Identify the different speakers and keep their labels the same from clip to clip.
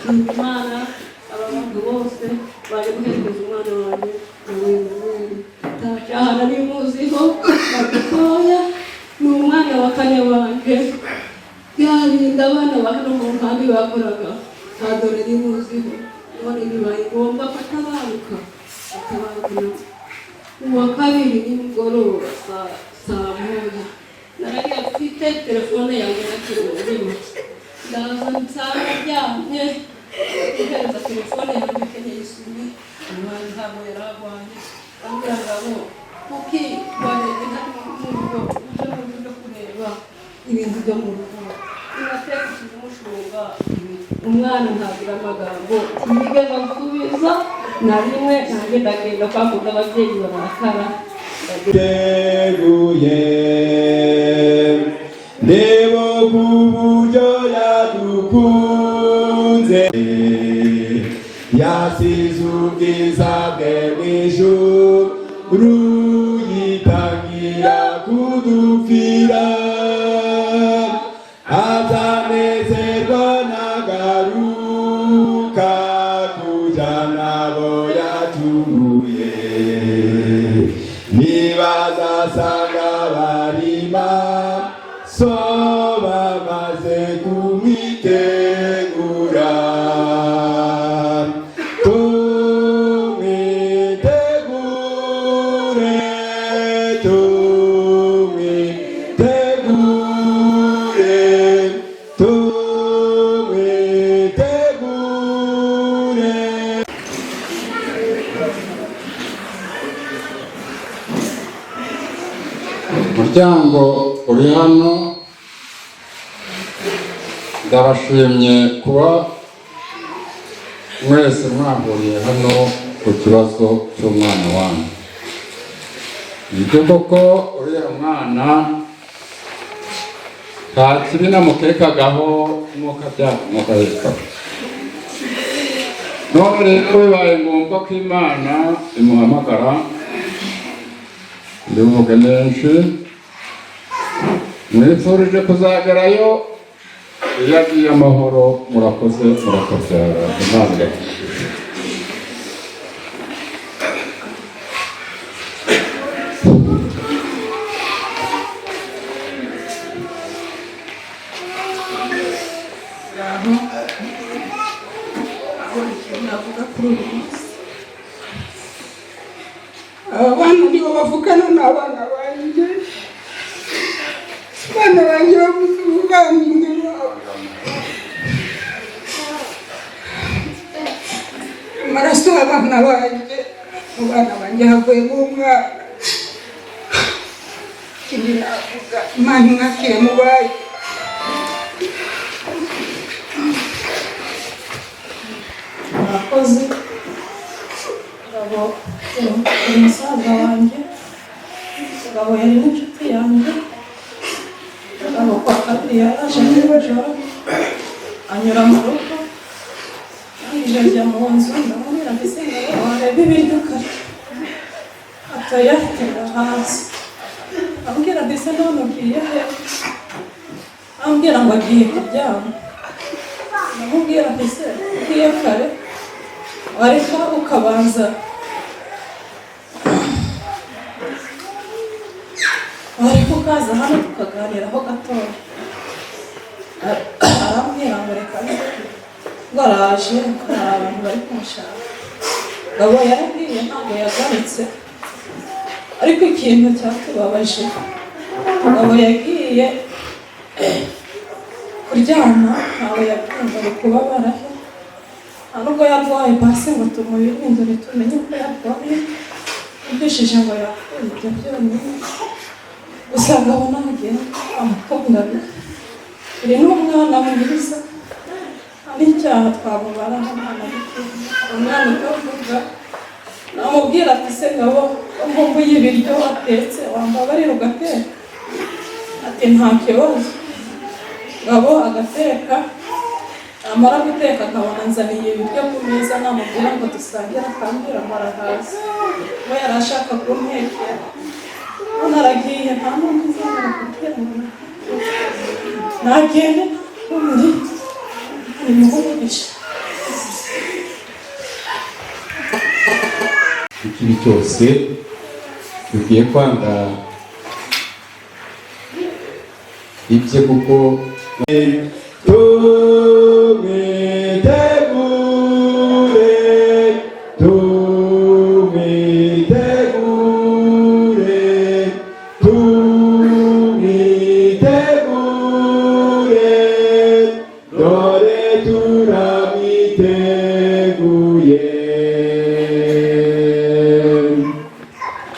Speaker 1: Imana abantu bose bari guherekeza umwana wanjye ntacyaha nari muziho gatoya ni umwana wa kane wanjye yarinda abana ba hano mu nkambi bakoraga nta dore nari muziho none bibaye ngombwa ko atabaruka uwa kabiri nimugoroba saa moya naragiye afite telefone yanjye nakirurimo ndaza nsanga aryamye ihereza telefone yanjye akeneye isume umwana ntabwo yaragwanye ambwira ngabo kuki wareze nta n'urugo uje mu buryo kureba ibintu byo mu rugo inateka ikimushunga umwana ntagira amagambo ntiyigeze ansubiza na rimwe nanjye ndagenda kwa muganga ababyeyi barakara
Speaker 2: Teguye Devo kuburyo yadukunze Yasize ubwiza bwe mw'ijuru yitangira kudupfira azanezerwa n'agaruka kujyana abo yacunguye nibazasanga barima so bamaze kumwitegura
Speaker 3: umuryango uri hano ndabashimye kuba mwese mwahuriye hano ku kibazo cy'umwana wanyu. Ibyo koko uriya mwana nta kibi namukekagaho nk'uko byamukekaga, none rero bibaye ngombwa ko Imana imuhamagara ndivuge menshi mwifurije kuzagerayo iyo agiye amahoro. Murakoze murakabyara Imana igafasha.
Speaker 4: Abana nibo bavukana n'abana banjye, abana banjye babuze ubuvandimwe bwabo, amaraso y'abana banjye, mu bana banjye havuyemo umwana. Ikindi navuga Imana imwakire mu bayo.
Speaker 1: Murakoze ngabo umusaza wanjye, ngabo yari n'inshuti yanjye, ngabo kwa kabiri yaraje nijoro anyura mu rugo yije ajya mu nzu ndamubwira mbese ngabo wareba ibiryo kare atayatera hasi ambwira mbese none ugiye he, ambwira ngo agiye kuryama ndamubwira mbese ugiye kare wareka ukabanza wareka ukaza hano tukaganiraho gatoya. Arambwira ngo reka ngo araje ko hari abantu bari kumushaka. Ngabo yaragiye ntabwo yagarutse, ariko ikintu cyatubabaje Ngabo yagiye kuryama ntabwo yabyumva ari kubabara, nubwo yarwaye basi ngo tumubirindure tumenye ko yarwaye, yumvishije ngo yapfuye ibyo byonyine. Gusa Ngabo nagenda amukundana iri n'umwana mwiza, hari icyaha twamubara nk'umwana w'ikindi, umwana utavuga. Namubwira ati se Ngabo nkumbuye ibiryo watetse wambabarira ugateka? Ati nta kibazo. Ngabo agateka, amara guteka akabona nzaniye ibiryo ku meza, namubwira ngo dusangire akambwira ngo arahaze, we yari ashaka kuntekera. None aragiye nta n'undi uzabona kumbwira ngo nagende nta kundi nimuhumugisha.
Speaker 2: ikibi cyose tugiye kwanga ibye kuko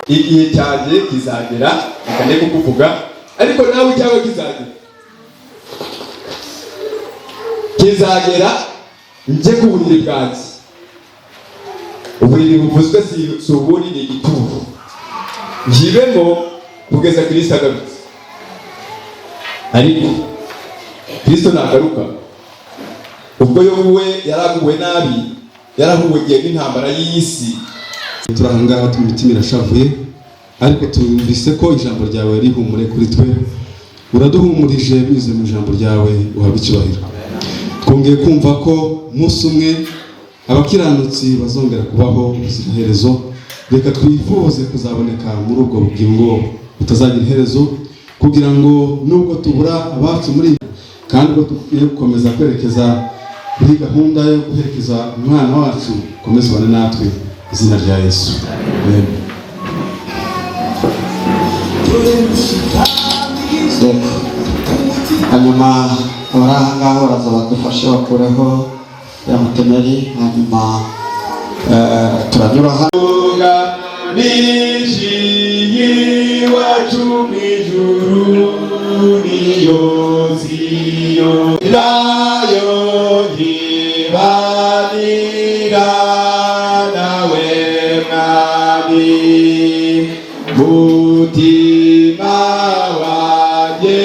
Speaker 2: igihe cyanjye kizagera akane kukuvuga ariko nawe cyangwa kizagera nje ku buriri bwanjye. Uburiri buvuzwe si ubundi ni igituro njibemo kugeza Kristo agarutse. Ariko Kristo nagaruka ubwo yowe yaraguwe nabi, yarahugiye n'intambara y'isi.
Speaker 5: Turahangaha imitima irashavuye, ariko tumvise ko ijambo ryawe rihumure kuri twe. Uraduhumurije binyuze mu ijambo ryawe, uhabwe icyubahiro. Twongeye kumva ko umunsi umwe abakiranutsi bazongera kubaho iherezo. Reka twifuze kuzaboneka muri ubwo bugingo butazagira iherezo, kugira ngo nubwo tubura abacu muri kandi ubwo tugiye gukomeza kwerekeza kuri gahunda yo guherekeza umwana wacu, komeza ubane natwe izina rya Yesu. Amen.
Speaker 6: Hanyuma abaranga baraza badufashe bakureho ya mutemeri, hanyuma turanyura hano
Speaker 2: nishiyi wacu mw'ijuru niyo nziyo nayo ntibanira nawe mwami. Mutima wanjye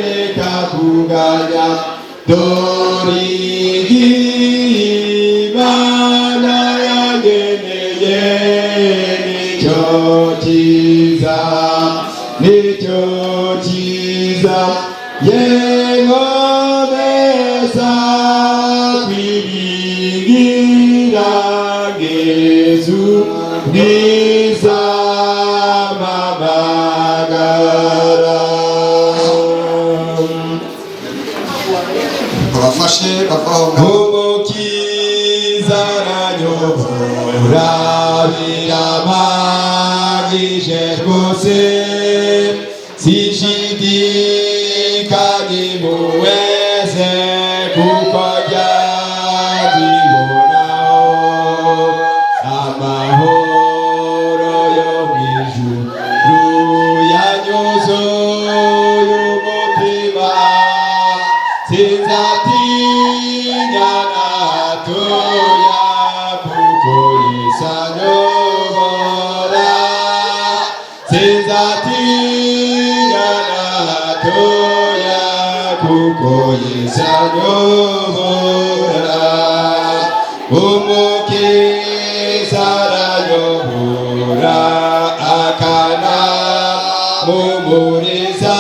Speaker 2: reka kuganya, dore Imana yageneye nicyo cyiza, nicyo cyiza. Yehova kwiringira Yesu mwiza mamagara.
Speaker 6: abafashe bavaho
Speaker 2: Umukiza aranyobora biramagije rwose, sinshidikanya impuhwe ze kuko byazibonaho. Amahoro yo mw'ijuru yanyuzuye umutima, sinzatinya na hatoya kuko Yesu anyobora. Sinzatinya na hatoya kuko Yesu anyobora. Umukiza aranyobora akanamumuriza,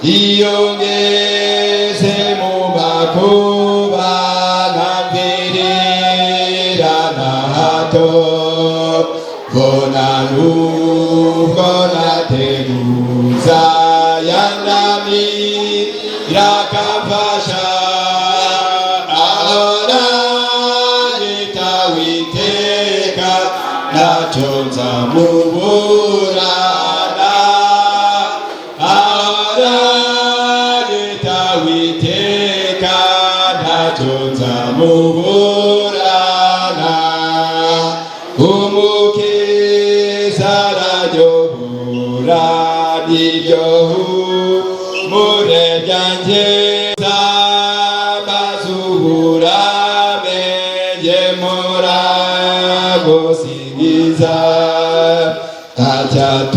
Speaker 2: iyo ngeze mu makuba ntamvirira na hato. Mbona nubwo nateguza yanamira akamfasha, ahora yitaho iteka ntacyo nzamuburana. Ahora yitaho iteka ntacyo nzamuburana. Umukiza aranyobora niryo humure ryanjye, nzamazubura menye muragusingiza.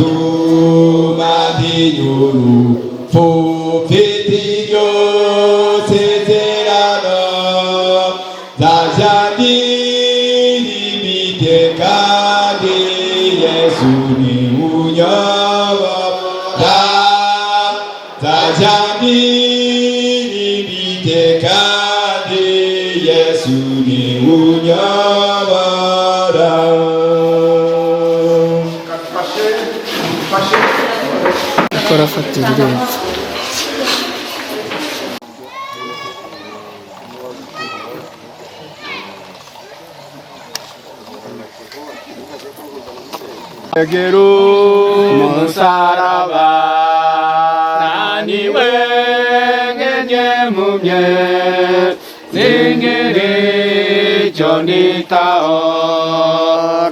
Speaker 2: Tacyatuma ntinyurupfu mfite iryo sezerano, nzajya ndirimba kandi Yesu ni unyobora. Nzajya ndirimba kandi Yesu ni unyabara.
Speaker 7: Karafatira irembo.
Speaker 3: Egero musaraba naniwe ngenye mumye zingiri jonitao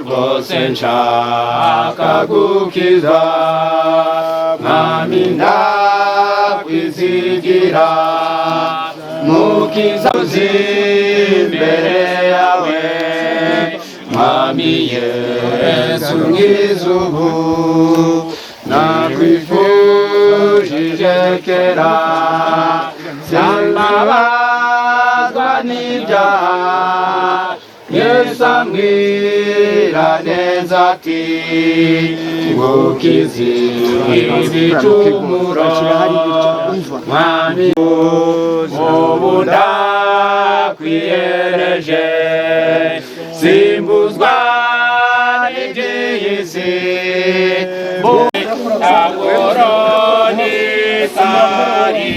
Speaker 3: rwose nshaka gukiza mwami ndakwizigira mukiza uzi imbere yawe mwami Yesu ngizubu nakwifujije kera sinabazwa n'ibyaha Yesu ambwira neza ati ngukize ibicumuro mwami ubu ndakwiyereje simbuzwa n'iby'iyisi agoroni sari